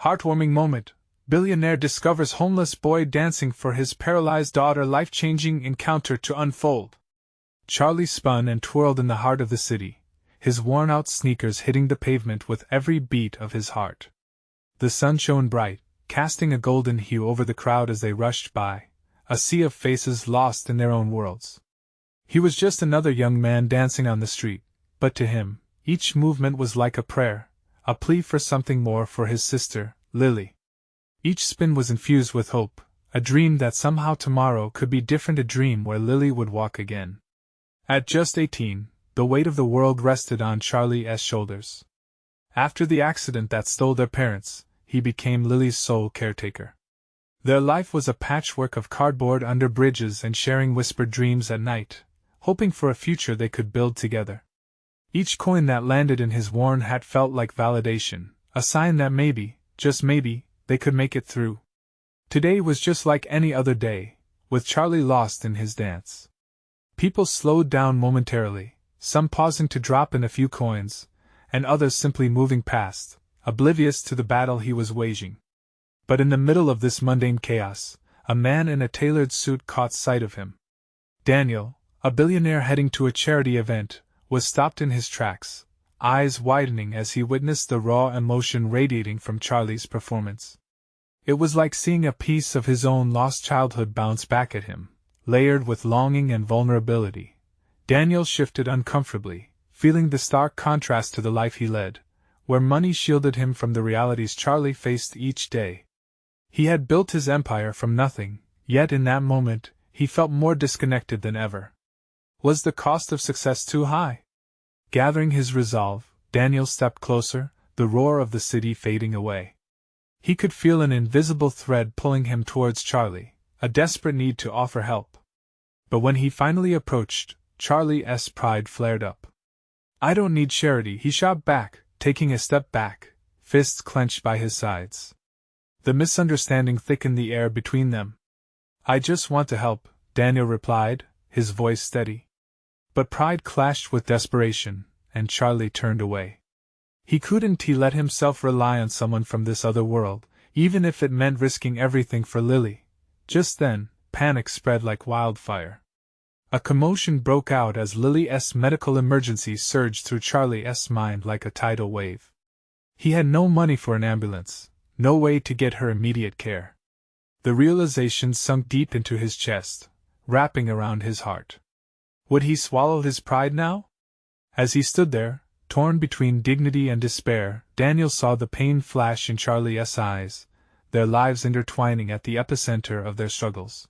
Heartwarming moment. Billionaire discovers homeless boy dancing for his paralyzed daughter. Life-changing encounter to unfold. Charlie spun and twirled in the heart of the city, his worn-out sneakers hitting the pavement with every beat of his heart. The sun shone bright, casting a golden hue over the crowd as they rushed by, a sea of faces lost in their own worlds. He was just another young man dancing on the street, but to him, each movement was like a prayer, a plea for something more for his sister, Lily. Each spin was infused with hope, a dream that somehow tomorrow could be different, a dream where Lily would walk again. At just 18, the weight of the world rested on Charlie's shoulders. After the accident that stole their parents, he became Lily's sole caretaker. Their life was a patchwork of cardboard under bridges and sharing whispered dreams at night, hoping for a future they could build together. Each coin that landed in his worn hat felt like validation, a sign that maybe, just maybe, they could make it through. Today was just like any other day, with Charlie lost in his dance. People slowed down momentarily, some pausing to drop in a few coins, and others simply moving past, oblivious to the battle he was waging. But in the middle of this mundane chaos, a man in a tailored suit caught sight of him. Daniel, a billionaire heading to a charity event, was stopped in his tracks, eyes widening as he witnessed the raw emotion radiating from Charlie's performance. It was like seeing a piece of his own lost childhood bounce back at him, layered with longing and vulnerability. Daniel shifted uncomfortably, feeling the stark contrast to the life he led, where money shielded him from the realities Charlie faced each day. He had built his empire from nothing, yet in that moment, he felt more disconnected than ever. Was the cost of success too high? Gathering his resolve, Daniel stepped closer, the roar of the city fading away. He could feel an invisible thread pulling him towards Charlie, a desperate need to offer help. But when he finally approached, Charlie's pride flared up. "I don't need charity," he shot back, taking a step back, fists clenched by his sides. The misunderstanding thickened the air between them. "I just want to help," Daniel replied, his voice steady. But pride clashed with desperation, and Charlie turned away. He couldn't let himself rely on someone from this other world, even if it meant risking everything for Lily. Just then, panic spread like wildfire. A commotion broke out as Lily's medical emergency surged through Charlie's mind like a tidal wave. He had no money for an ambulance, no way to get her immediate care. The realization sunk deep into his chest, wrapping around his heart. Would he swallow his pride now? As he stood there, torn between dignity and despair, Daniel saw the pain flash in Charlie's eyes, their lives intertwining at the epicenter of their struggles.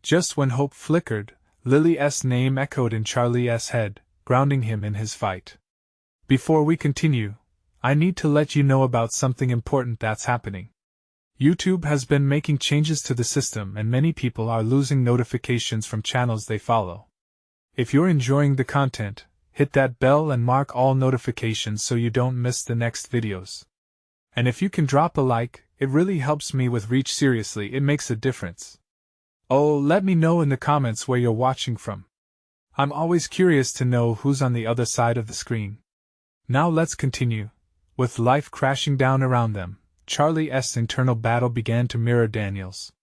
Just when hope flickered, Lily's name echoed in Charlie's head, grounding him in his fight. "Before we continue, I need to let you know about something important that's happening. YouTube has been making changes to the system and many people are losing notifications from channels they follow. If you're enjoying the content, hit that bell and mark all notifications so you don't miss the next videos. And if you can drop a like, it really helps me with reach. Seriously, it makes a difference. Oh, let me know in the comments where you're watching from. I'm always curious to know who's on the other side of the screen. Now let's continue. With life crashing down around them, Charlie's internal battle began to mirror Daniel's.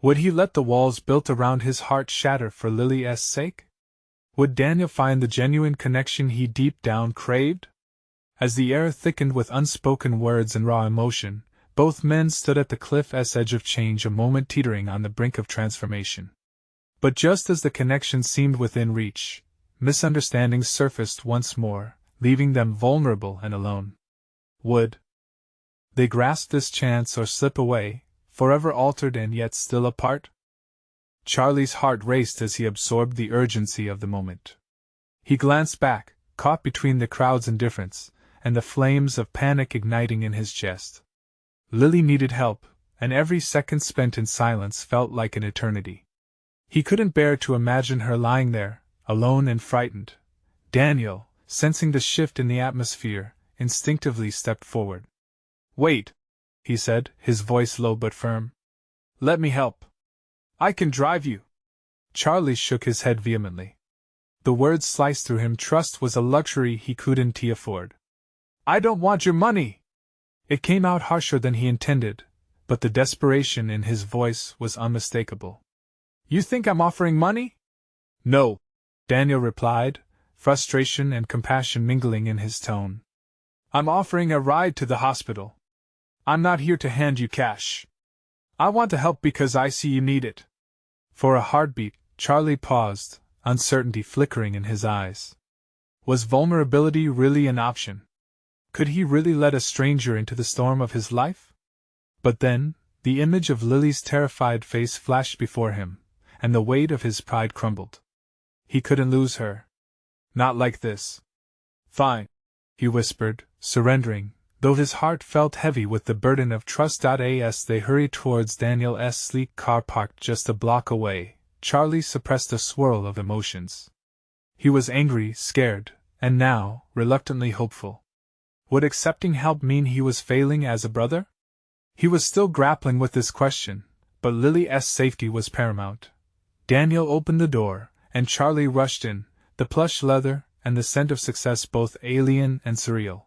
Would he let the walls built around his heart shatter for Lily's sake? Would Daniel find the genuine connection he deep down craved? As the air thickened with unspoken words and raw emotion, both men stood at the cliff's edge of change, a moment teetering on the brink of transformation. But just as the connection seemed within reach, misunderstandings surfaced once more, leaving them vulnerable and alone. Would they grasp this chance or slip away, forever altered and yet still apart? Charlie's heart raced as he absorbed the urgency of the moment. He glanced back, caught between the crowd's indifference and the flames of panic igniting in his chest. Lily needed help, and every second spent in silence felt like an eternity. He couldn't bear to imagine her lying there, alone and frightened. Daniel, sensing the shift in the atmosphere, instinctively stepped forward. "Wait," he said, his voice low but firm. "Let me help. I can drive you." Charlie shook his head vehemently. The words sliced through him. Trust was a luxury he couldn't afford. "I don't want your money. It came out harsher than he intended, but the desperation in his voice was unmistakable. You think I'm offering money? No, Daniel replied, frustration and compassion mingling in his tone. I'm offering a ride to the hospital. I'm not here to hand you cash. I want to help because I see you need it. For a heartbeat, Charlie paused, uncertainty flickering in his eyes. Was vulnerability really an option? Could he really let a stranger into the storm of his life? But then, the image of Lily's terrified face flashed before him, and the weight of his pride crumbled. He couldn't lose her. Not like this. Fine, he whispered, surrendering, though his heart felt heavy with the burden of trust. As they hurried towards Daniel's sleek car parked just a block away, Charlie suppressed a swirl of emotions. He was angry, scared, and now, reluctantly hopeful. Would accepting help mean he was failing as a brother? He was still grappling with this question, but Lily's safety was paramount. Daniel opened the door, and Charlie rushed in, the plush leather and the scent of success both alien and surreal.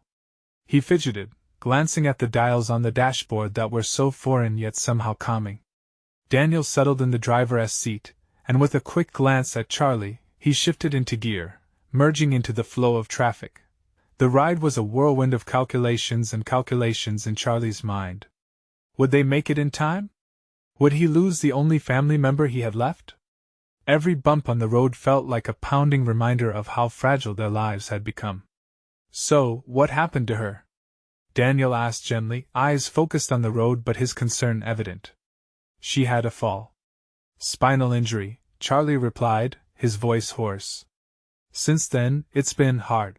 He fidgeted, glancing at the dials on the dashboard that were so foreign yet somehow calming. Daniel settled in the driver's seat, and with a quick glance at Charlie, he shifted into gear, merging into the flow of traffic. The ride was a whirlwind of calculations and calculations in Charlie's mind. Would they make it in time? Would he lose the only family member he had left? Every bump on the road felt like a pounding reminder of how fragile their lives had become. So, what happened to her? Daniel asked gently, eyes focused on the road but his concern evident. She had a fall. Spinal injury, Charlie replied, his voice hoarse. Since then, it's been hard.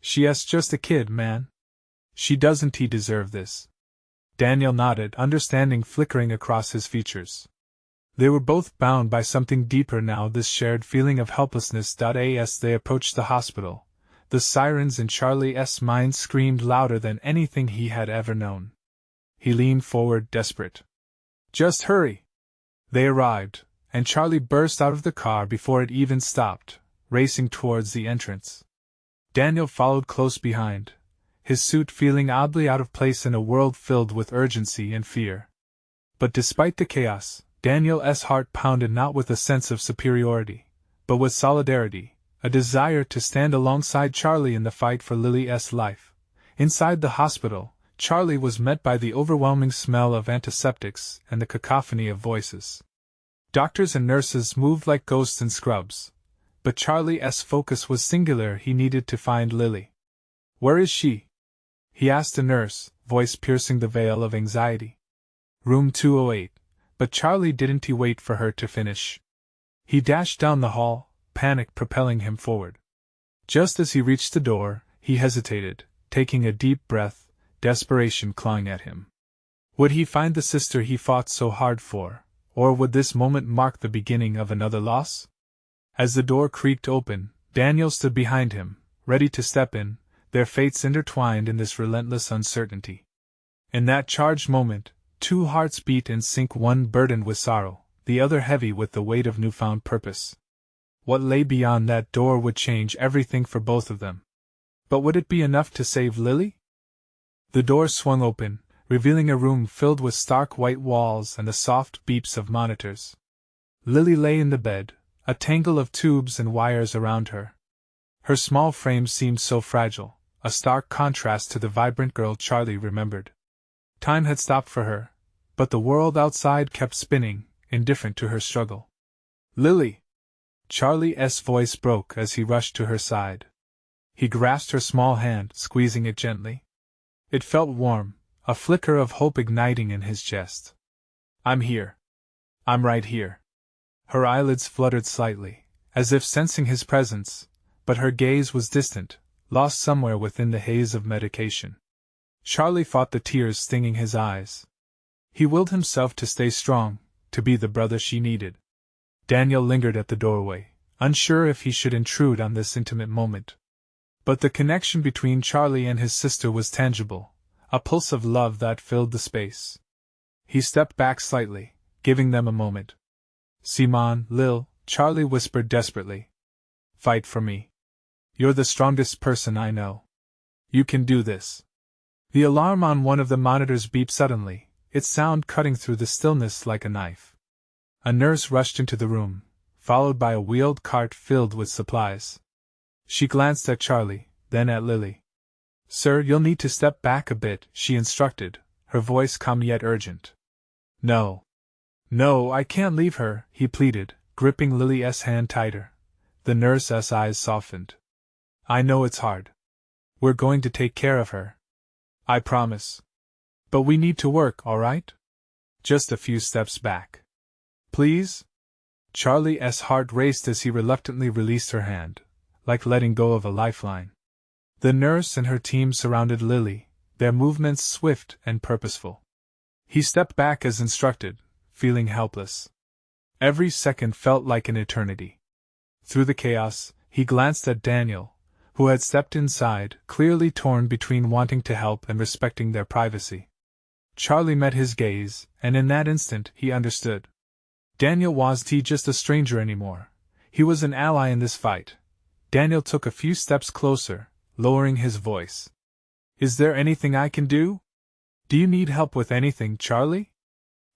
She's just a kid, man. She doesn't deserve this. Daniel nodded, understanding flickering across his features. They were both bound by something deeper now, this shared feeling of helplessness. As they approached the hospital, the sirens in Charlie's mind screamed louder than anything he had ever known. He leaned forward, desperate. Just hurry! They arrived, and Charlie burst out of the car before it even stopped, racing towards the entrance. Daniel followed close behind, his suit feeling oddly out of place in a world filled with urgency and fear. But despite the chaos, Daniel's heart pounded not with a sense of superiority, but with solidarity, a desire to stand alongside Charlie in the fight for Lily's life. Inside the hospital, Charlie was met by the overwhelming smell of antiseptics and the cacophony of voices. Doctors and nurses moved like ghosts in scrubs, but Charlie's focus was singular. He needed to find Lily. Where is she? He asked a nurse, voice piercing the veil of anxiety. Room 208. But Charlie didn't wait for her to finish. He dashed down the hall, panic propelling him forward. Just as he reached the door, he hesitated, taking a deep breath, desperation clawing at him. Would he find the sister he fought so hard for, or would this moment mark the beginning of another loss? As the door creaked open, Daniel stood behind him, ready to step in, their fates intertwined in this relentless uncertainty. In that charged moment, two hearts beat in sync, one burdened with sorrow, the other heavy with the weight of newfound purpose. What lay beyond that door would change everything for both of them. But would it be enough to save Lily? The door swung open, revealing a room filled with stark white walls and the soft beeps of monitors. Lily lay in the bed, a tangle of tubes and wires around her. Her small frame seemed so fragile, a stark contrast to the vibrant girl Charlie remembered. Time had stopped for her, but the world outside kept spinning, indifferent to her struggle. Lily! Charlie's voice broke as he rushed to her side. He grasped her small hand, squeezing it gently. It felt warm, a flicker of hope igniting in his chest. I'm here. I'm right here. Her eyelids fluttered slightly, as if sensing his presence, but her gaze was distant, lost somewhere within the haze of medication. Charlie fought the tears stinging his eyes. He willed himself to stay strong, to be the brother she needed. Daniel lingered at the doorway, unsure if he should intrude on this intimate moment. But the connection between Charlie and his sister was tangible, a pulse of love that filled the space. He stepped back slightly, giving them a moment. Simon, Lil, Charlie whispered desperately. Fight for me. You're the strongest person I know. You can do this. The alarm on one of the monitors beeped suddenly, its sound cutting through the stillness like a knife. A nurse rushed into the room, followed by a wheeled cart filled with supplies. She glanced at Charlie, then at Lily. "Sir, you'll need to step back a bit," she instructed, her voice calm yet urgent. "No. No, I can't leave her," he pleaded, gripping Lily's hand tighter. The nurse's eyes softened. "I know it's hard. We're going to take care of her. I promise. But we need to work, all right? Just a few steps back. Please?" Charlie's heart raced as he reluctantly released her hand, like letting go of a lifeline. The nurse and her team surrounded Lily, their movements swift and purposeful. He stepped back as instructed, feeling helpless. Every second felt like an eternity. Through the chaos, he glanced at Daniel, who had stepped inside, clearly torn between wanting to help and respecting their privacy. Charlie met his gaze, and in that instant he understood. Daniel wasn't just a stranger anymore. He was an ally in this fight. Daniel took a few steps closer, lowering his voice. "Is there anything I can do? Do you need help with anything, Charlie?"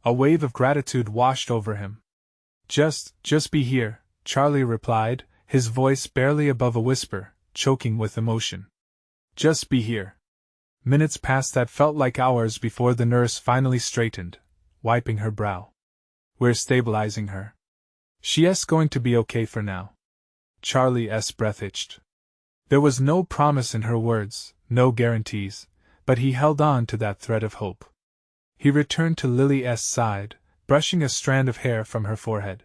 A wave of gratitude washed over him. Just be here," Charlie replied, his voice barely above a whisper, choking with emotion. "Just be here." Minutes passed that felt like hours before the nurse finally straightened, wiping her brow. "We're stabilizing her. She's going to be okay for now." Charlie's breath itched. There was no promise in her words, no guarantees, but he held on to that thread of hope. He returned to Lily's side, brushing a strand of hair from her forehead.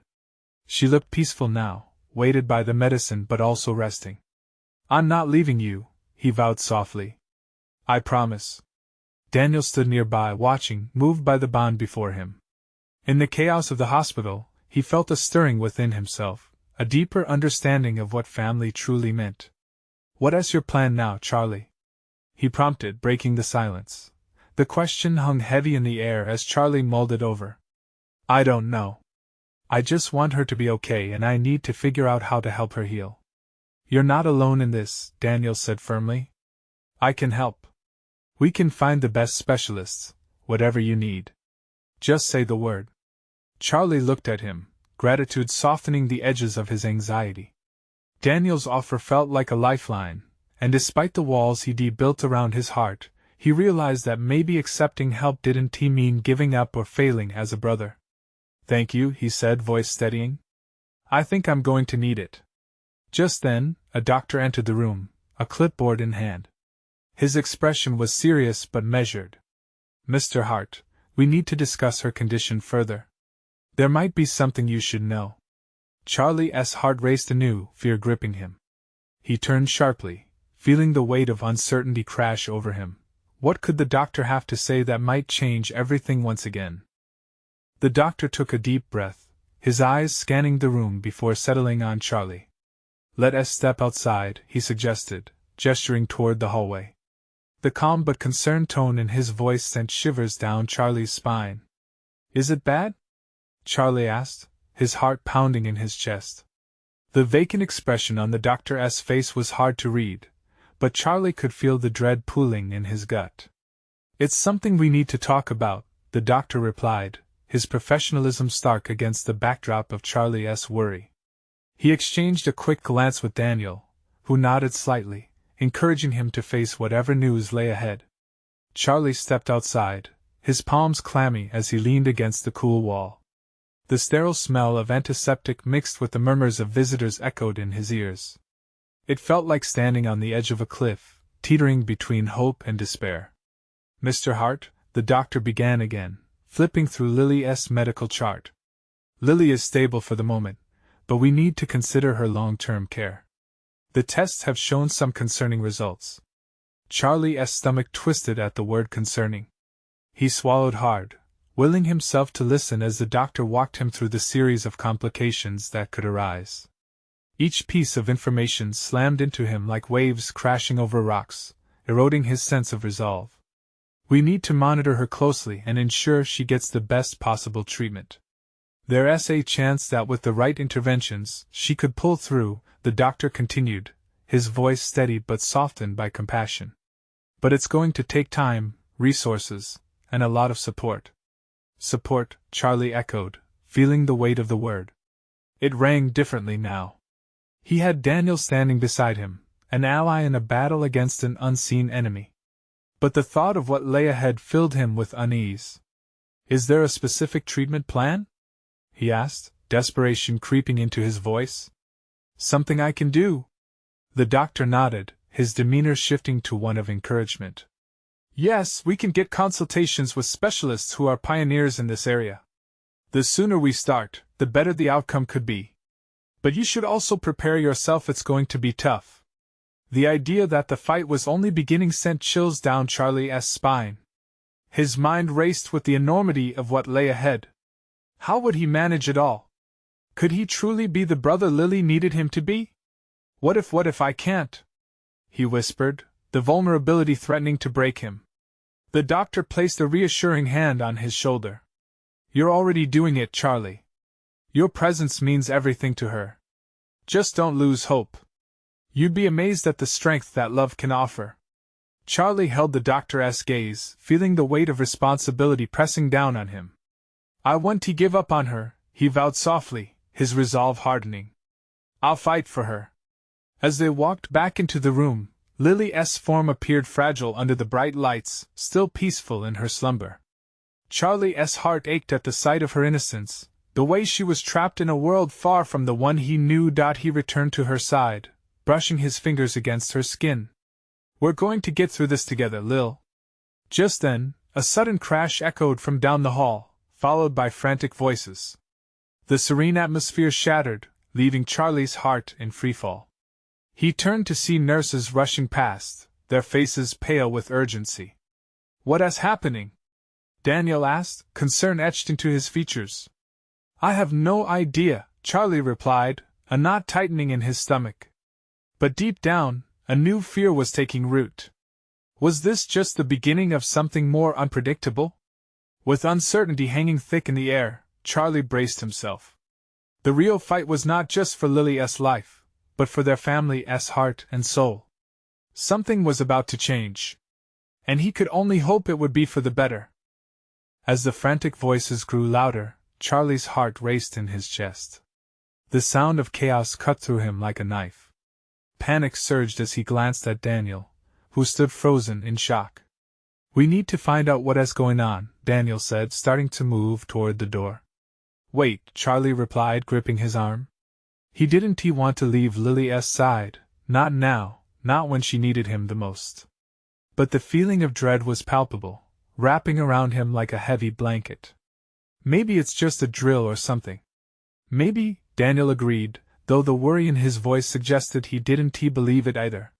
She looked peaceful now, weighted by the medicine but also resting. "I'm not leaving you," he vowed softly. "I promise." Daniel stood nearby watching, moved by the bond before him. In the chaos of the hospital, he felt a stirring within himself, a deeper understanding of what family truly meant. "What's your plan now, Charlie?" he prompted, breaking the silence. The question hung heavy in the air as Charlie mulled it over. "I don't know. I just want her to be okay and I need to figure out how to help her heal." "You're not alone in this," Daniel said firmly. "I can help. We can find the best specialists, whatever you need. Just say the word." Charlie looked at him, gratitude softening the edges of his anxiety. Daniel's offer felt like a lifeline, and despite the walls he'd built around his heart, he realized that maybe accepting help didn't mean giving up or failing as a brother. "Thank you," he said, voice steadying. "I think I'm going to need it." Just then, a doctor entered the room, a clipboard in hand. His expression was serious but measured. "Mr. Hart, we need to discuss her condition further. There might be something you should know." Charlie's heart raced anew, fear gripping him. He turned sharply, feeling the weight of uncertainty crash over him. What could the doctor have to say that might change everything once again? The doctor took a deep breath, his eyes scanning the room before settling on Charlie. "Let us step outside," he suggested, gesturing toward the hallway. The calm but concerned tone in his voice sent shivers down Charlie's spine. "Is it bad?" Charlie asked, his heart pounding in his chest. The vacant expression on the doctor's face was hard to read, but Charlie could feel the dread pooling in his gut. "It's something we need to talk about," the doctor replied, his professionalism stark against the backdrop of Charlie's worry. He exchanged a quick glance with Daniel, who nodded slightly, encouraging him to face whatever news lay ahead. Charlie stepped outside, his palms clammy as he leaned against the cool wall. The sterile smell of antiseptic mixed with the murmurs of visitors echoed in his ears. It felt like standing on the edge of a cliff, teetering between hope and despair. "Mr. Hart," the doctor began again, flipping through Lily's medical chart. "Lily is stable for the moment, but we need to consider her long-term care. The tests have shown some concerning results." Charlie's stomach twisted at the word concerning. He swallowed hard, willing himself to listen as the doctor walked him through the series of complications that could arise. Each piece of information slammed into him like waves crashing over rocks, eroding his sense of resolve. "We need to monitor her closely and ensure she gets the best possible treatment. There's a chance that with the right interventions, she could pull through," the doctor continued, his voice steady but softened by compassion. But it's going to take time, resources, and a lot of support. Support, Charlie echoed, feeling the weight of the word. It rang differently now. He had Daniel standing beside him, an ally in a battle against an unseen enemy. But the thought of what lay ahead filled him with unease. Is there a specific treatment plan? He asked, desperation creeping into his voice. Something I can do? The doctor nodded, his demeanor shifting to one of encouragement. Yes, we can get consultations with specialists who are pioneers in this area. The sooner we start, the better the outcome could be. But you should also prepare yourself, it's going to be tough. The idea that the fight was only beginning sent chills down Charlie's spine. His mind raced with the enormity of what lay ahead. How would he manage it all? Could he truly be the brother Lily needed him to be? What if I can't? He whispered, the vulnerability threatening to break him. The doctor placed a reassuring hand on his shoulder. You're already doing it, Charlie. Your presence means everything to her. Just don't lose hope. You'd be amazed at the strength that love can offer. Charlie held the doctor's gaze, feeling the weight of responsibility pressing down on him. I won't give up on her, he vowed softly, his resolve hardening. I'll fight for her. As they walked back into the room, Lily's form appeared fragile under the bright lights, still peaceful in her slumber. Charlie's heart ached at the sight of her innocence, the way she was trapped in a world far from the one he knew. He returned to her side, brushing his fingers against her skin. We're going to get through this together, Lil. Just then, a sudden crash echoed from down the hall, followed by frantic voices. The serene atmosphere shattered, leaving Charlie's heart in freefall. He turned to see nurses rushing past, their faces pale with urgency. What is happening? Daniel asked, concern etched into his features. I have no idea, Charlie replied, a knot tightening in his stomach. But deep down, a new fear was taking root. Was this just the beginning of something more unpredictable? With uncertainty hanging thick in the air, Charlie braced himself. The real fight was not just for Lily's life, but for their family's heart and soul. Something was about to change. And he could only hope it would be for the better. As the frantic voices grew louder, Charlie's heart raced in his chest. The sound of chaos cut through him like a knife. Panic surged as he glanced at Daniel, who stood frozen in shock. We need to find out what is going on, Daniel said, starting to move toward the door. Wait, Charlie replied, gripping his arm. He didn't want to leave Lily's side, not now, not when she needed him the most. But the feeling of dread was palpable, wrapping around him like a heavy blanket. Maybe it's just a drill or something. Maybe, Daniel agreed, though the worry in his voice suggested he didn't believe it either.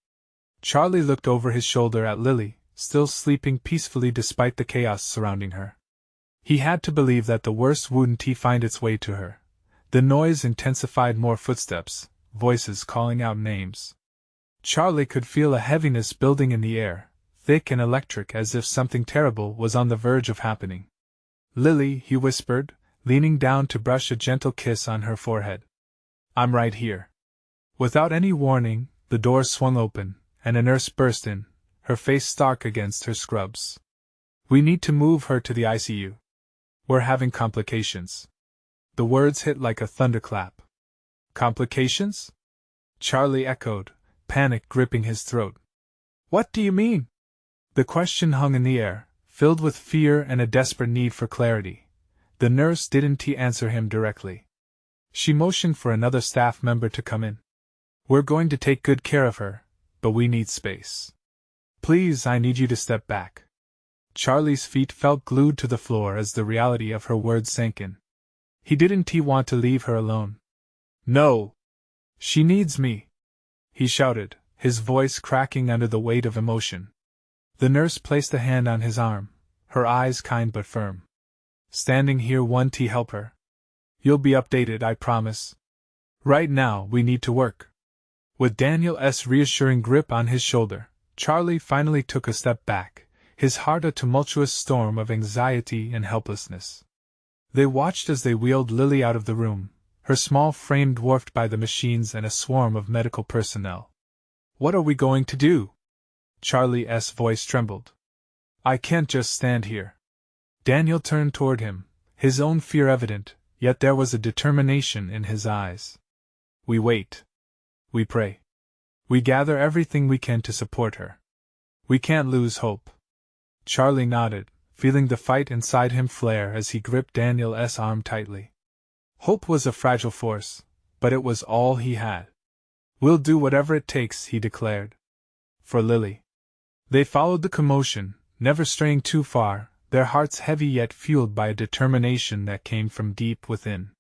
Charlie looked over his shoulder at Lily, still sleeping peacefully despite the chaos surrounding her. He had to believe that the worst wouldn't find its way to her. The noise intensified, more footsteps, voices calling out names. Charlie could feel a heaviness building in the air, thick and electric, as if something terrible was on the verge of happening. Lily, he whispered, leaning down to brush a gentle kiss on her forehead. I'm right here. Without any warning, the door swung open, and a nurse burst in, her face stark against her scrubs. We need to move her to the ICU. We're having complications. The words hit like a thunderclap. Complications? Charlie echoed, panic gripping his throat. What do you mean? The question hung in the air, filled with fear and a desperate need for clarity. The nurse didn't answer him directly. She motioned for another staff member to come in. We're going to take good care of her, but we need space. Please, I need you to step back. Charlie's feet felt glued to the floor as the reality of her words sank in. He didn't want to leave her alone. No! She needs me! He shouted, his voice cracking under the weight of emotion. The nurse placed a hand on his arm, her eyes kind but firm. Standing here won't help her. You'll be updated, I promise. Right now, we need to work. With Daniel's reassuring grip on his shoulder, Charlie finally took a step back, his heart a tumultuous storm of anxiety and helplessness. They watched as they wheeled Lily out of the room, her small frame dwarfed by the machines and a swarm of medical personnel. What are we going to do? Charlie's voice trembled. I can't just stand here. Daniel turned toward him, his own fear evident, yet there was a determination in his eyes. We wait. We pray. We gather everything we can to support her. We can't lose hope. Charlie nodded, feeling the fight inside him flare as he gripped Daniel's arm tightly. Hope was a fragile force, but it was all he had. We'll do whatever it takes, he declared. For Lily. They followed the commotion, never straying too far, their hearts heavy yet fueled by a determination that came from deep within.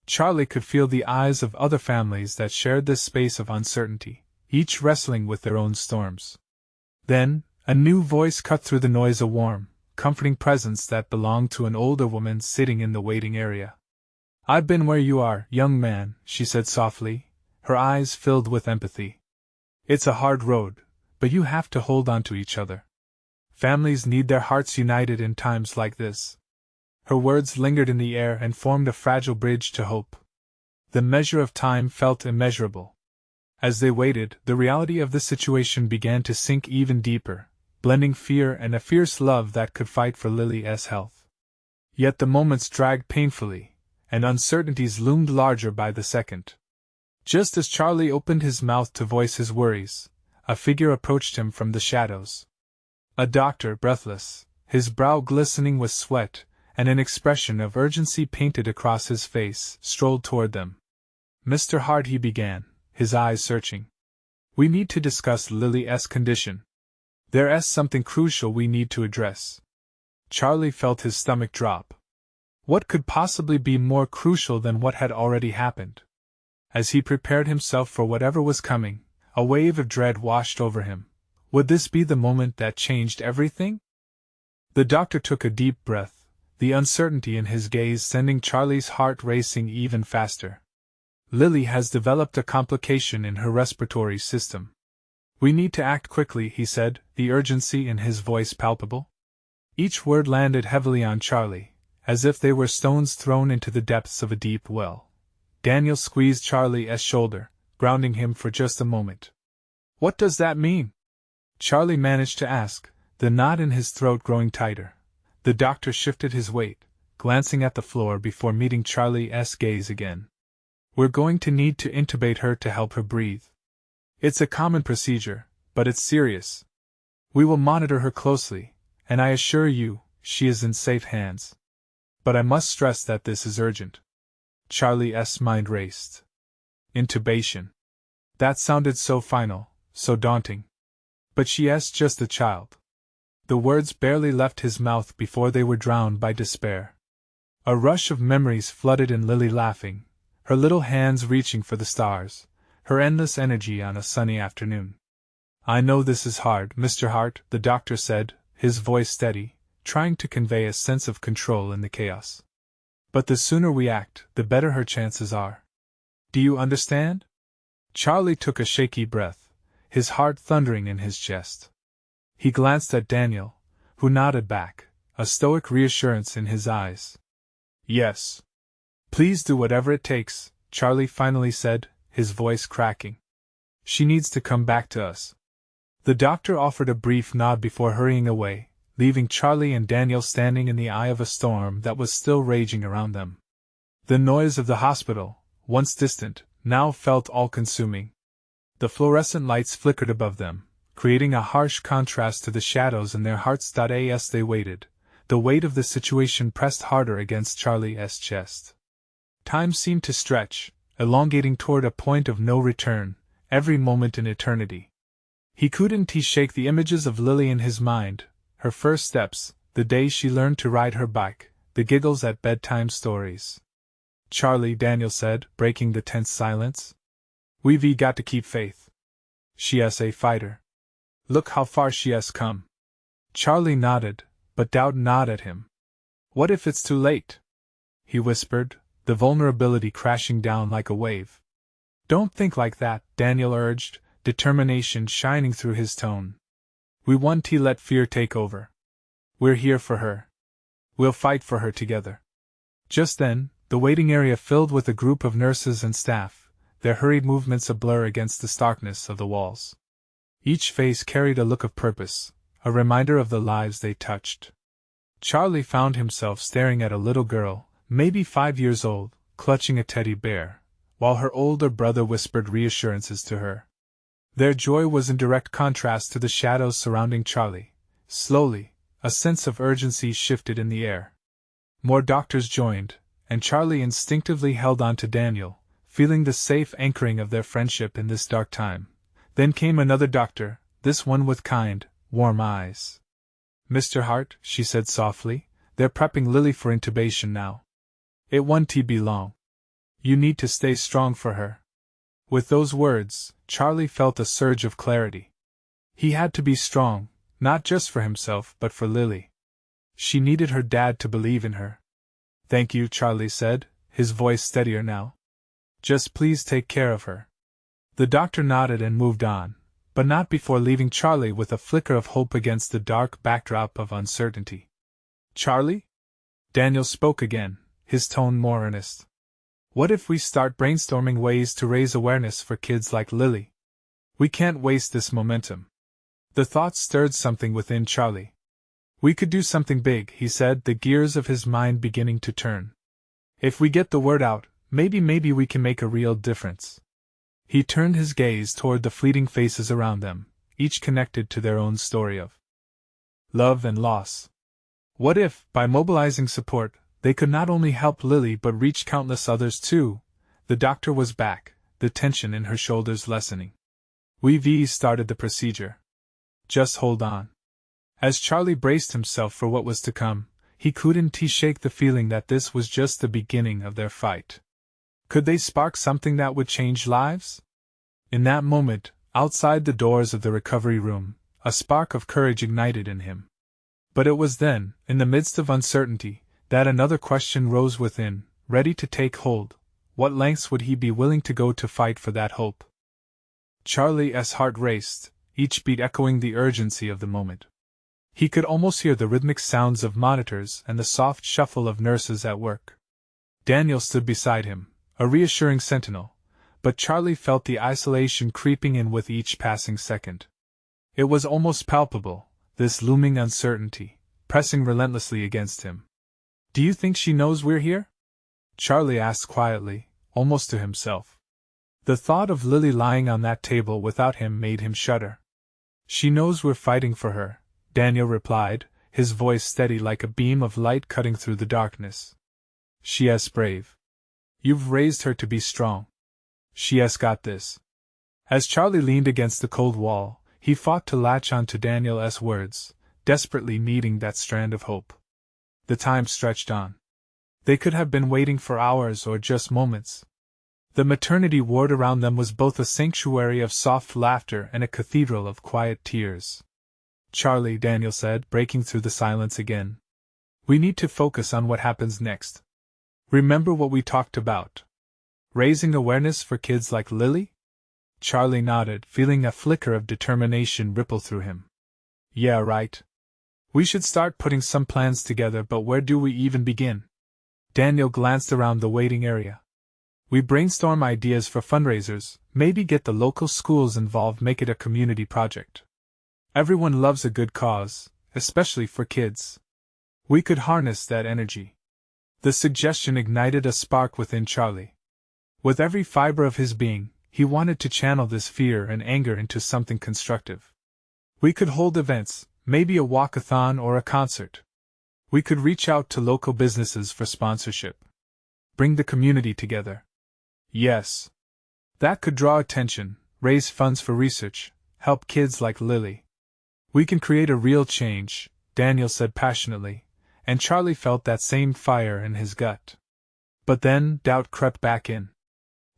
Charlie could feel the eyes of other families that shared this space of uncertainty, each wrestling with their own storms. Then, a new voice cut through the noise, a warm, comforting presence that belonged to an older woman sitting in the waiting area. I've been where you are, young man, she said softly, her eyes filled with empathy. It's a hard road, but you have to hold on to each other. Families need their hearts united in times like this. Her words lingered in the air and formed a fragile bridge to hope. The measure of time felt immeasurable. As they waited, the reality of the situation began to sink even deeper, blending fear and a fierce love that could fight for Lily's health. Yet the moments dragged painfully, and uncertainties loomed larger by the second. Just as Charlie opened his mouth to voice his worries, a figure approached him from the shadows. A doctor, breathless, his brow glistening with sweat, and an expression of urgency painted across his face, strolled toward them. Mr. Hart, he began, his eyes searching. We need to discuss Lily's condition. There's something crucial we need to address. Charlie felt his stomach drop. What could possibly be more crucial than what had already happened? As he prepared himself for whatever was coming, a wave of dread washed over him. Would this be the moment that changed everything? The doctor took a deep breath, the uncertainty in his gaze sending Charlie's heart racing even faster. Lily has developed a complication in her respiratory system. We need to act quickly, he said, the urgency in his voice palpable. Each word landed heavily on Charlie, as if they were stones thrown into the depths of a deep well. Daniel squeezed Charlie's shoulder, grounding him for just a moment. What does that mean? Charlie managed to ask, the knot in his throat growing tighter. The doctor shifted his weight, glancing at the floor before meeting Charlie's gaze again. We're going to need to intubate her to help her breathe. It's a common procedure, but it's serious. We will monitor her closely, and I assure you, she is in safe hands. But I must stress that this is urgent. Charlie's mind raced. Intubation. That sounded so final, so daunting. But she's just a child. The words barely left his mouth before they were drowned by despair. A rush of memories flooded in Lily laughing, her little hands reaching for the stars, her endless energy on a sunny afternoon. I know this is hard, Mr. Hart, the doctor said, his voice steady, trying to convey a sense of control in the chaos. But the sooner we act, the better her chances are. Do you understand? Charlie took a shaky breath, his heart thundering in his chest. He glanced at Daniel, who nodded back, a stoic reassurance in his eyes. Yes. Please do whatever it takes, Charlie finally said, his voice cracking. She needs to come back to us. The doctor offered a brief nod before hurrying away, leaving Charlie and Daniel standing in the eye of a storm that was still raging around them. The noise of the hospital, once distant, now felt all-consuming. The fluorescent lights flickered above them, creating a harsh contrast to the shadows in their hearts. As they waited, the weight of the situation pressed harder against Charlie's chest. Time seemed to stretch, elongating toward a point of no return, every moment an eternity. He couldn't shake the images of Lily in his mind, her first steps, the day she learned to ride her bike, the giggles at bedtime stories. Charlie, Daniel said, breaking the tense silence. We've got to keep faith. She's a fighter. Look how far she has come. Charlie nodded, but doubt gnawed at him. What if it's too late? He whispered, the vulnerability crashing down like a wave. Don't think like that, Daniel urged, determination shining through his tone. We won't let fear take over. We're here for her. We'll fight for her together. Just then, the waiting area filled with a group of nurses and staff, their hurried movements a blur against the starkness of the walls. Each face carried a look of purpose, a reminder of the lives they touched. Charlie found himself staring at a little girl, maybe 5 years old, clutching a teddy bear, while her older brother whispered reassurances to her. Their joy was in direct contrast to the shadows surrounding Charlie. Slowly, a sense of urgency shifted in the air. More doctors joined, and Charlie instinctively held on to Daniel, feeling the safe anchoring of their friendship in this dark time. Then came another doctor, this one with kind, warm eyes. "Mr. Hart," she said softly, "they're prepping Lily for intubation now. It won't be long. You need to stay strong for her." With those words, Charlie felt a surge of clarity. He had to be strong, not just for himself but for Lily. She needed her dad to believe in her. "Thank you," Charlie said, his voice steadier now. "Just please take care of her." The doctor nodded and moved on, but not before leaving Charlie with a flicker of hope against the dark backdrop of uncertainty. "Charlie?" Daniel spoke again, his tone more earnest. "What if we start brainstorming ways to raise awareness for kids like Lily? We can't waste this momentum." The thought stirred something within Charlie. "We could do something big," he said, the gears of his mind beginning to turn. "If we get the word out, maybe we can make a real difference." He turned his gaze toward the fleeting faces around them, each connected to their own story of love and loss. What if, by mobilizing support, they could not only help Lily but reach countless others too? The doctor was back, the tension in her shoulders lessening. "We've started the procedure. Just hold on." As Charlie braced himself for what was to come, he couldn't shake the feeling that this was just the beginning of their fight. Could they spark something that would change lives? In that moment, outside the doors of the recovery room, a spark of courage ignited in him. But it was then, in the midst of uncertainty, that another question rose within, ready to take hold. What lengths would he be willing to go to fight for that hope? Charlie's heart raced, each beat echoing the urgency of the moment. He could almost hear the rhythmic sounds of monitors and the soft shuffle of nurses at work. Daniel stood beside him, a reassuring sentinel, but Charlie felt the isolation creeping in with each passing second. It was almost palpable, this looming uncertainty, pressing relentlessly against him. "Do you think she knows we're here?" Charlie asked quietly, almost to himself. The thought of Lily lying on that table without him made him shudder. "She knows we're fighting for her," Daniel replied, his voice steady like a beam of light cutting through the darkness. "She's brave. You've raised her to be strong. She's got this." As Charlie leaned against the cold wall, he fought to latch on to Daniel's words, desperately needing that strand of hope. The time stretched on. They could have been waiting for hours or just moments. The maternity ward around them was both a sanctuary of soft laughter and a cathedral of quiet tears. "Charlie," Daniel said, breaking through the silence again. "We need to focus on what happens next. Remember what we talked about? Raising awareness for kids like Lily?" Charlie nodded, feeling a flicker of determination ripple through him. "Yeah, right. We should start putting some plans together, but where do we even begin?" Daniel glanced around the waiting area. "We brainstorm ideas for fundraisers, maybe get the local schools involved, make it a community project. Everyone loves a good cause, especially for kids. We could harness that energy." The suggestion ignited a spark within Charlie. With every fiber of his being, he wanted to channel this fear and anger into something constructive. "We could hold events, maybe a walkathon or a concert. We could reach out to local businesses for sponsorship. Bring the community together." "Yes. That could draw attention, raise funds for research, help kids like Lily. We can create a real change," Daniel said passionately, and Charlie felt that same fire in his gut. But then, doubt crept back in.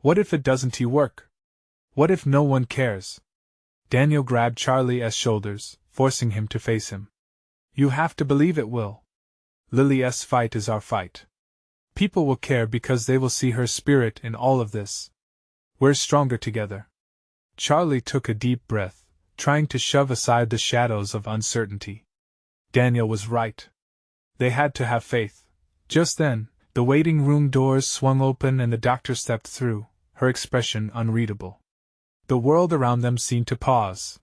What if it doesn't work? What if no one cares? Daniel grabbed Charlie's shoulders, forcing him to face him. "You have to believe it will. Lily's fight is our fight. People will care because they will see her spirit in all of this. We're stronger together." Charlie took a deep breath, trying to shove aside the shadows of uncertainty. Daniel was right. They had to have faith. Just then, the waiting room doors swung open and the doctor stepped through, her expression unreadable. The world around them seemed to pause.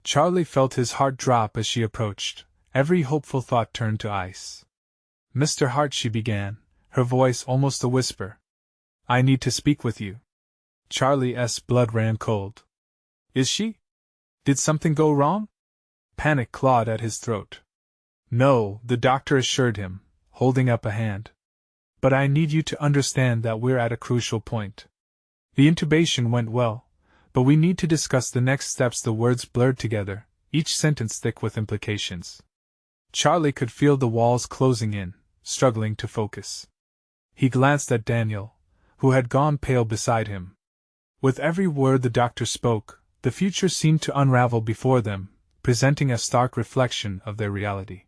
Charlie felt his heart drop as she approached. Every hopeful thought turned to ice. "Mr. Hart," she began, her voice almost a whisper. "I need to speak with you." Charlie's blood ran cold. "Is she? Did something go wrong?" Panic clawed at his throat. "No," the doctor assured him, holding up a hand. "But I need you to understand that we're at a crucial point. The intubation went well, but we need to discuss the next steps." The words blurred together, each sentence thick with implications. Charlie could feel the walls closing in, struggling to focus. He glanced at Daniel, who had gone pale beside him. With every word the doctor spoke, the future seemed to unravel before them, presenting a stark reflection of their reality.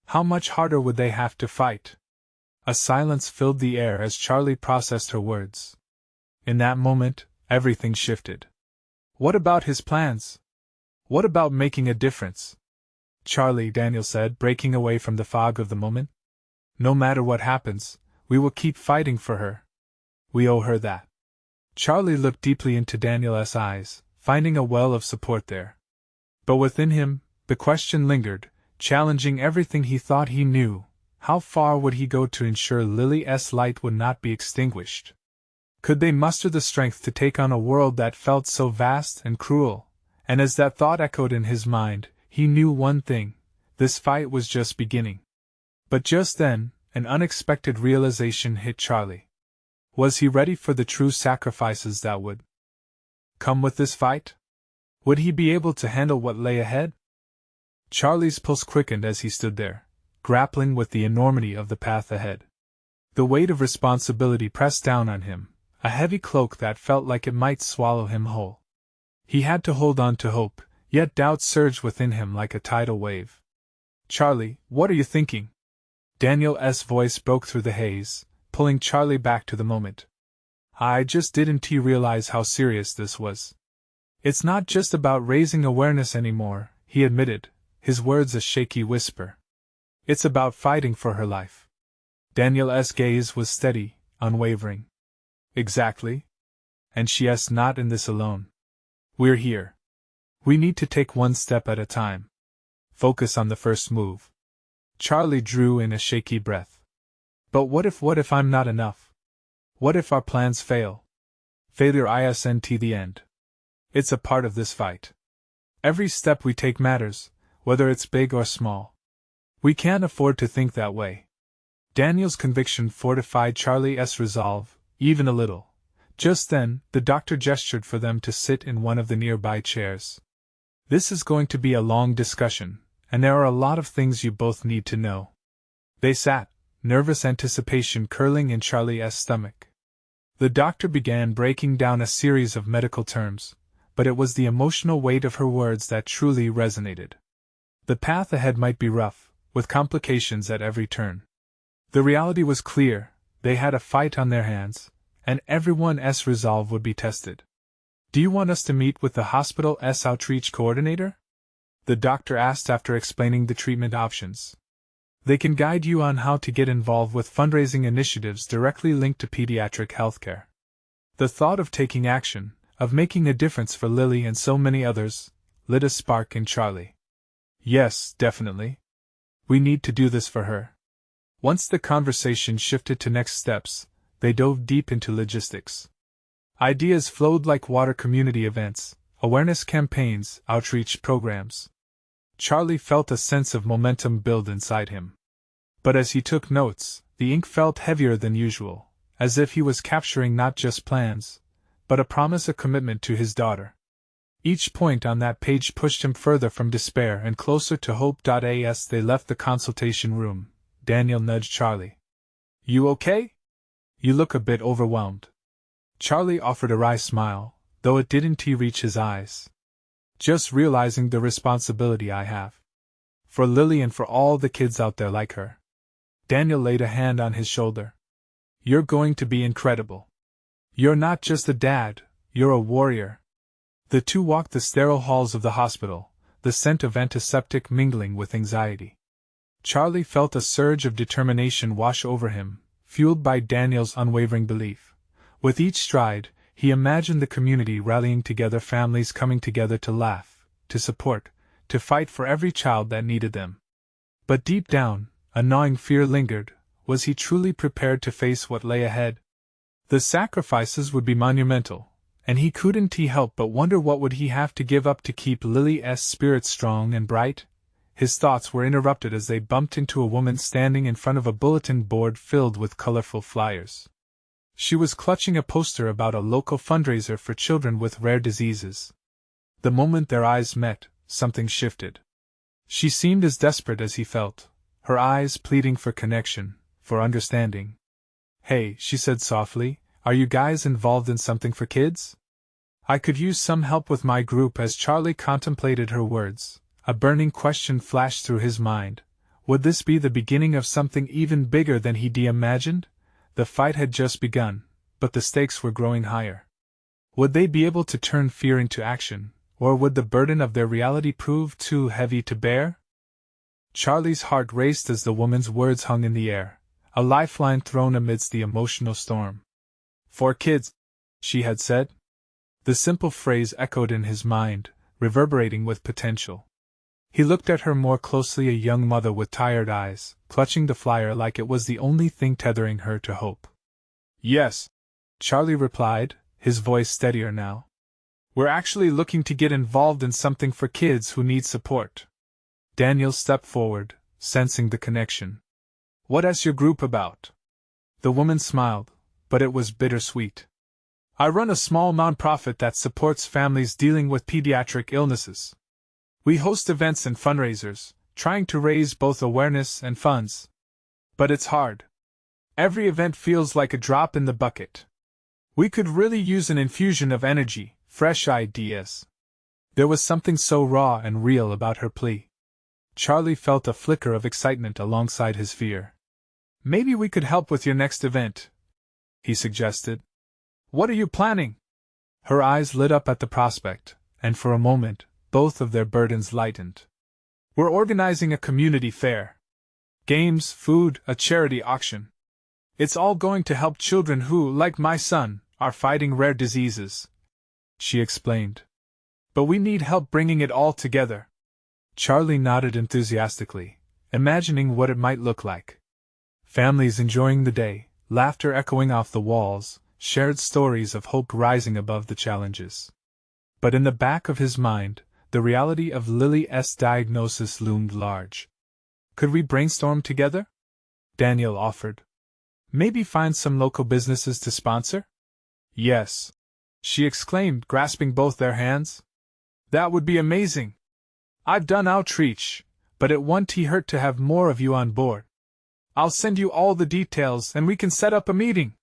How much harder would they have to fight? A silence filled the air as Charlie processed her words. In that moment, everything shifted. What about his plans? What about making a difference? "Charlie," Daniel said, breaking away from the fog of the moment. "No matter what happens, we will keep fighting for her. We owe her that." Charlie looked deeply into Daniel's eyes, finding a well of support there. But within him, the question lingered, challenging everything he thought he knew. How far would he go to ensure Lily's light would not be extinguished? Could they muster the strength to take on a world that felt so vast and cruel? And as that thought echoed in his mind, he knew one thing: this fight was just beginning. But just then, an unexpected realization hit Charlie. Was he ready for the true sacrifices that would come with this fight? Would he be able to handle what lay ahead? Charlie's pulse quickened as he stood there, grappling with the enormity of the path ahead. The weight of responsibility pressed down on him, a heavy cloak that felt like it might swallow him whole. He had to hold on to hope, yet doubt surged within him like a tidal wave. "Charlie, what are you thinking?" Daniel's voice broke through the haze, pulling Charlie back to the moment. "I just didn't realize how serious this was." "It's not just about raising awareness anymore," he admitted, his words a shaky whisper. "It's about fighting for her life." Daniel's gaze was steady, unwavering. "Exactly. And she's not in this alone. We're here. We need to take one step at a time. Focus on the first move." Charlie drew in a shaky breath. "But what if I'm not enough? What if our plans fail? Failure isn't the end. It's a part of this fight. Every step we take matters, whether it's big or small. We can't afford to think that way." Daniel's conviction fortified Charlie's resolve, even a little. Just then, the doctor gestured for them to sit in one of the nearby chairs. "This is going to be a long discussion, and there are a lot of things you both need to know." They sat, nervous anticipation curling in Charlie's stomach. The doctor began breaking down a series of medical terms, but it was the emotional weight of her words that truly resonated. The path ahead might be rough, with complications at every turn. The reality was clear: they had a fight on their hands, and everyone's resolve would be tested. "Do you want us to meet with the hospital's outreach coordinator?" the doctor asked after explaining the treatment options. "They can guide you on how to get involved with fundraising initiatives directly linked to pediatric healthcare." The thought of taking action, of making a difference for Lily and so many others, lit a spark in Charlie. "Yes, definitely. We need to do this for her." Once the conversation shifted to next steps, they dove deep into logistics. Ideas flowed like water: community events, awareness campaigns, outreach programs. Charlie felt a sense of momentum build inside him. But as he took notes, the ink felt heavier than usual, as if he was capturing not just plans, but a promise, a commitment to his daughter. Each point on that page pushed him further from despair and closer to hope. As they left the consultation room, Daniel nudged Charlie. "You okay? You look a bit overwhelmed." Charlie offered a wry smile, though it didn't reach his eyes. "Just realizing the responsibility I have. For Lily and for all the kids out there like her." Daniel laid a hand on his shoulder. "You're going to be incredible. You're not just a dad, you're a warrior." The two walked the sterile halls of the hospital, the scent of antiseptic mingling with anxiety. Charlie felt a surge of determination wash over him, fueled by Daniel's unwavering belief. With each stride, he imagined the community rallying together, families coming together to laugh, to support, to fight for every child that needed them. But deep down, a gnawing fear lingered. Was he truly prepared to face what lay ahead? The sacrifices would be monumental, and he couldn't help but wonder what would he have to give up to keep Lily's spirits strong and bright. His thoughts were interrupted as they bumped into a woman standing in front of a bulletin board filled with colorful flyers. She was clutching a poster about a local fundraiser for children with rare diseases. The moment their eyes met, something shifted. She seemed as desperate as he felt, her eyes pleading for connection, for understanding. "Hey," she said softly, "are you guys involved in something for kids? I could use some help with my group." As Charlie contemplated her words, a burning question flashed through his mind. Would this be the beginning of something even bigger than he'd imagined? The fight had just begun, but the stakes were growing higher. Would they be able to turn fear into action, or would the burden of their reality prove too heavy to bear? Charlie's heart raced as the woman's words hung in the air, a lifeline thrown amidst the emotional storm. "For kids," she had said. The simple phrase echoed in his mind, reverberating with potential. He looked at her more closely, a young mother with tired eyes, clutching the flyer like it was the only thing tethering her to hope. "Yes," Charlie replied, his voice steadier now. "We're actually looking to get involved in something for kids who need support." Daniel stepped forward, sensing the connection. "What's your group about?" The woman smiled, but it was bittersweet. "I run a small nonprofit that supports families dealing with pediatric illnesses. We host events and fundraisers, trying to raise both awareness and funds. But it's hard. Every event feels like a drop in the bucket. We could really use an infusion of energy, fresh ideas." There was something so raw and real about her plea. Charlie felt a flicker of excitement alongside his fear. "Maybe we could help with your next event," he suggested. "What are you planning?" Her eyes lit up at the prospect, and for a moment, both of their burdens lightened. "We're organizing a community fair. Games, food, a charity auction. It's all going to help children who, like my son, are fighting rare diseases," she explained. "But we need help bringing it all together." Charlie nodded enthusiastically, imagining what it might look like. Families enjoying the day, laughter echoing off the walls, shared stories of hope rising above the challenges. But in the back of his mind, the reality of Lily's diagnosis loomed large. "Could we brainstorm together?" Daniel offered. "Maybe find some local businesses to sponsor?" "Yes," she exclaimed, grasping both their hands. "That would be amazing. I've done outreach, but it won't hurt to have more of you on board. I'll send you all the details and we can set up a meeting."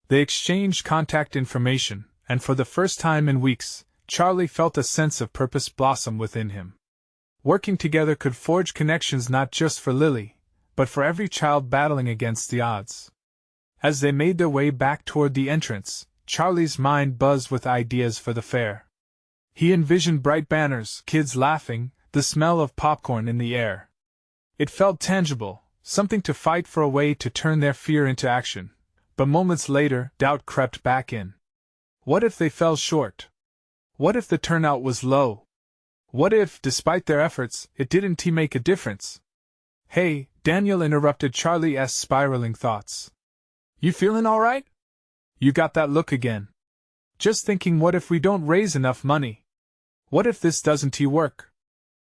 They exchanged contact information, and for the first time in weeks, Charlie felt a sense of purpose blossom within him. Working together could forge connections not just for Lily, but for every child battling against the odds. As they made their way back toward the entrance, Charlie's mind buzzed with ideas for the fair. He envisioned bright banners, kids laughing, the smell of popcorn in the air. It felt tangible, something to fight for, a way to turn their fear into action. But moments later, doubt crept back in. What if they fell short? What if the turnout was low? What if, despite their efforts, it didn't make a difference? "Hey," Daniel interrupted Charlie's spiraling thoughts. "You feeling all right? You got that look again." "Just thinking, what if we don't raise enough money? What if this doesn't work?"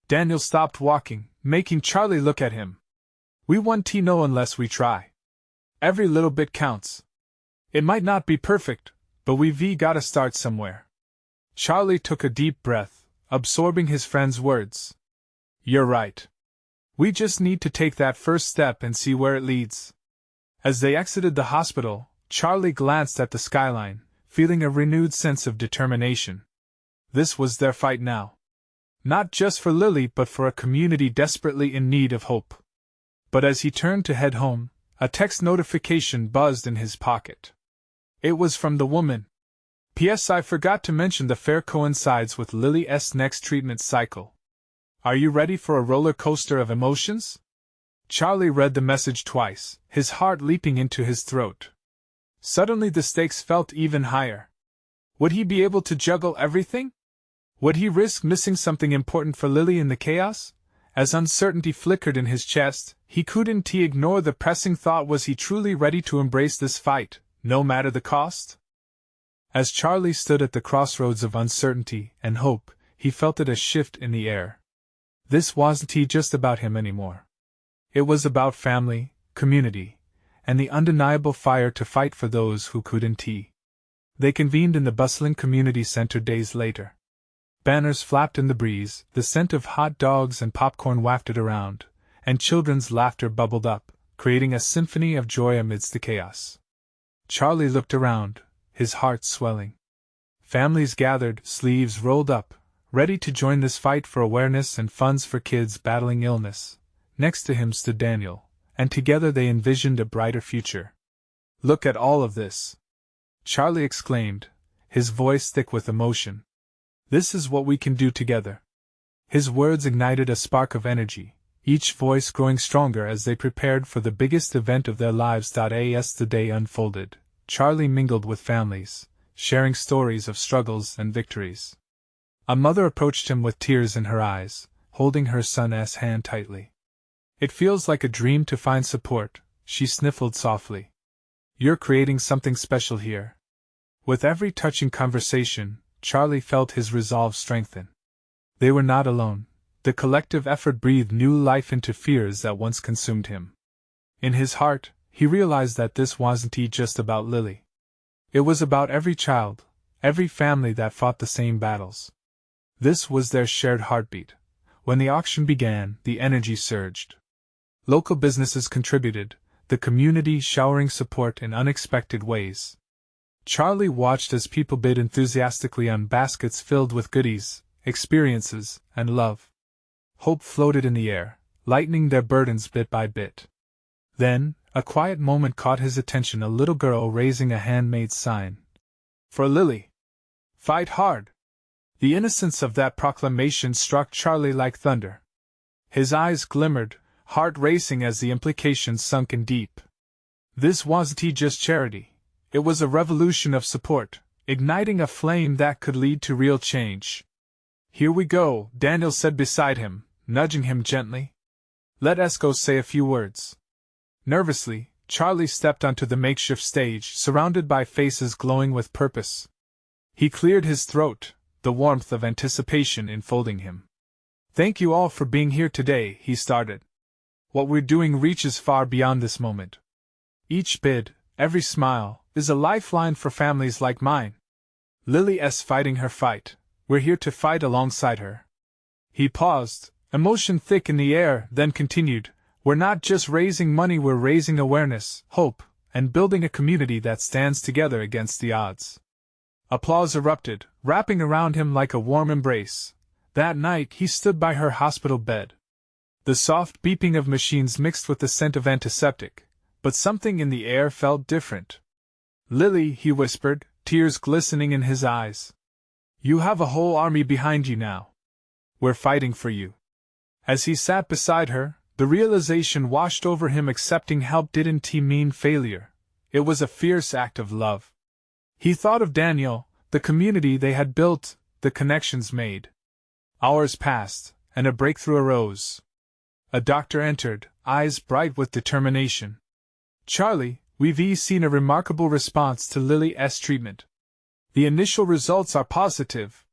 Daniel stopped walking, making Charlie look at him. "We won't know unless we try. Every little bit counts. It might not be perfect, but we've gotta start somewhere." Charlie took a deep breath, absorbing his friend's words. "You're right. We just need to take that first step and see where it leads." As they exited the hospital, Charlie glanced at the skyline, feeling a renewed sense of determination. This was their fight now. Not just for Lily, but for a community desperately in need of hope. But as he turned to head home, a text notification buzzed in his pocket. It was from the woman. "P.S. I forgot to mention the fair coincides with Lily's next treatment cycle. Are you ready for a roller coaster of emotions?" Charlie read the message twice, his heart leaping into his throat. Suddenly the stakes felt even higher. Would he be able to juggle everything? Would he risk missing something important for Lily in the chaos? As uncertainty flickered in his chest, he couldn't ignore the pressing thought: was he truly ready to embrace this fight, no matter the cost? As Charlie stood at the crossroads of uncertainty and hope, he felt a shift in the air. This wasn't just about him anymore. It was about family, community, and the undeniable fire to fight for those who couldn't. They convened in the bustling community center days later. Banners flapped in the breeze, the scent of hot dogs and popcorn wafted around, and children's laughter bubbled up, creating a symphony of joy amidst the chaos. Charlie looked around, his heart swelling. Families gathered, sleeves rolled up, ready to join this fight for awareness and funds for kids battling illness. Next to him stood Daniel, and together they envisioned a brighter future. "Look at all of this!" Charlie exclaimed, his voice thick with emotion. "This is what we can do together." His words ignited a spark of energy, each voice growing stronger as they prepared for the biggest event of their lives. As the day unfolded, Charlie mingled with families, sharing stories of struggles and victories. A mother approached him with tears in her eyes, holding her son's hand tightly. "It feels like a dream to find support," she sniffled softly. "You're creating something special here." With every touching conversation, Charlie felt his resolve strengthen. They were not alone. The collective effort breathed new life into fears that once consumed him. In his heart, he realized that this wasn't just about Lily. It was about every child, every family that fought the same battles. This was their shared heartbeat. When the auction began, the energy surged. Local businesses contributed, the community showering support in unexpected ways. Charlie watched as people bid enthusiastically on baskets filled with goodies, experiences, and love. Hope floated in the air, lightening their burdens bit by bit. Then, a quiet moment caught his attention: a little girl raising a handmade sign. "For Lily. Fight hard." The innocence of that proclamation struck Charlie like thunder. His eyes glimmered, heart racing as the implications sunk in deep. This wasn't just charity. It was a revolution of support, igniting a flame that could lead to real change. "Here we go," Daniel said beside him, nudging him gently. "Let us go say a few words." Nervously, Charlie stepped onto the makeshift stage, surrounded by faces glowing with purpose. He cleared his throat, the warmth of anticipation enfolding him. "Thank you all for being here today," he started. "What we're doing reaches far beyond this moment. Each bid, every smile, is a lifeline for families like mine. Lily's fighting her fight. We're here to fight alongside her." He paused, emotion thick in the air, then continued, "We're not just raising money, we're raising awareness, hope, and building a community that stands together against the odds." Applause erupted, wrapping around him like a warm embrace. That night he stood by her hospital bed. The soft beeping of machines mixed with the scent of antiseptic, but something in the air felt different. "Lily," he whispered, tears glistening in his eyes. "You have a whole army behind you now. We're fighting for you." As he sat beside her, the realization washed over him: accepting help didn't mean failure. It was a fierce act of love. He thought of Daniel, the community they had built, the connections made. Hours passed, and a breakthrough arose. A doctor entered, eyes bright with determination. "Charlie, we've seen a remarkable response to Lily's treatment. The initial results are positive.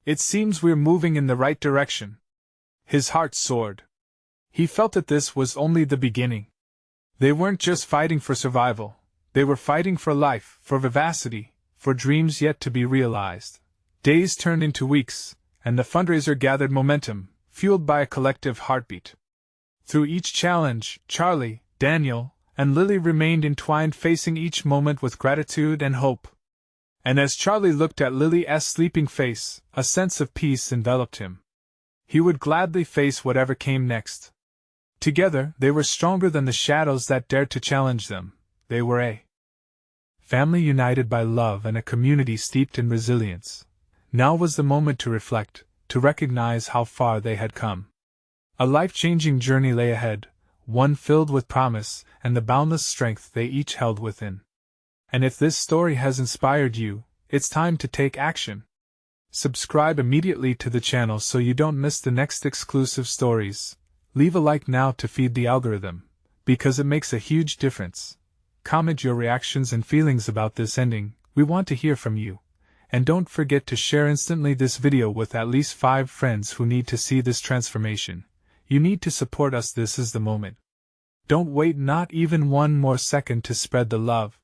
It seems we're moving in the right direction." His heart soared. He felt that this was only the beginning. They weren't just fighting for survival, they were fighting for life, for vivacity, for dreams yet to be realized. Days turned into weeks, and the fundraiser gathered momentum, fueled by a collective heartbeat. Through each challenge, Charlie, Daniel, and Lily remained entwined, facing each moment with gratitude and hope. And as Charlie looked at Lily's sleeping face, a sense of peace enveloped him. He would gladly face whatever came next. Together, they were stronger than the shadows that dared to challenge them. They were a family united by love and a community steeped in resilience. Now was the moment to reflect, to recognize how far they had come. A life-changing journey lay ahead, one filled with promise and the boundless strength they each held within. And if this story has inspired you, it's time to take action. Subscribe immediately to the channel so you don't miss the next exclusive stories. Leave a like now to feed the algorithm, because it makes a huge difference. Comment your reactions and feelings about this ending, we want to hear from you. And don't forget to share instantly this video with at least 5 friends who need to see this transformation. You need to support us, this is the moment. Don't wait not even one more second to spread the love.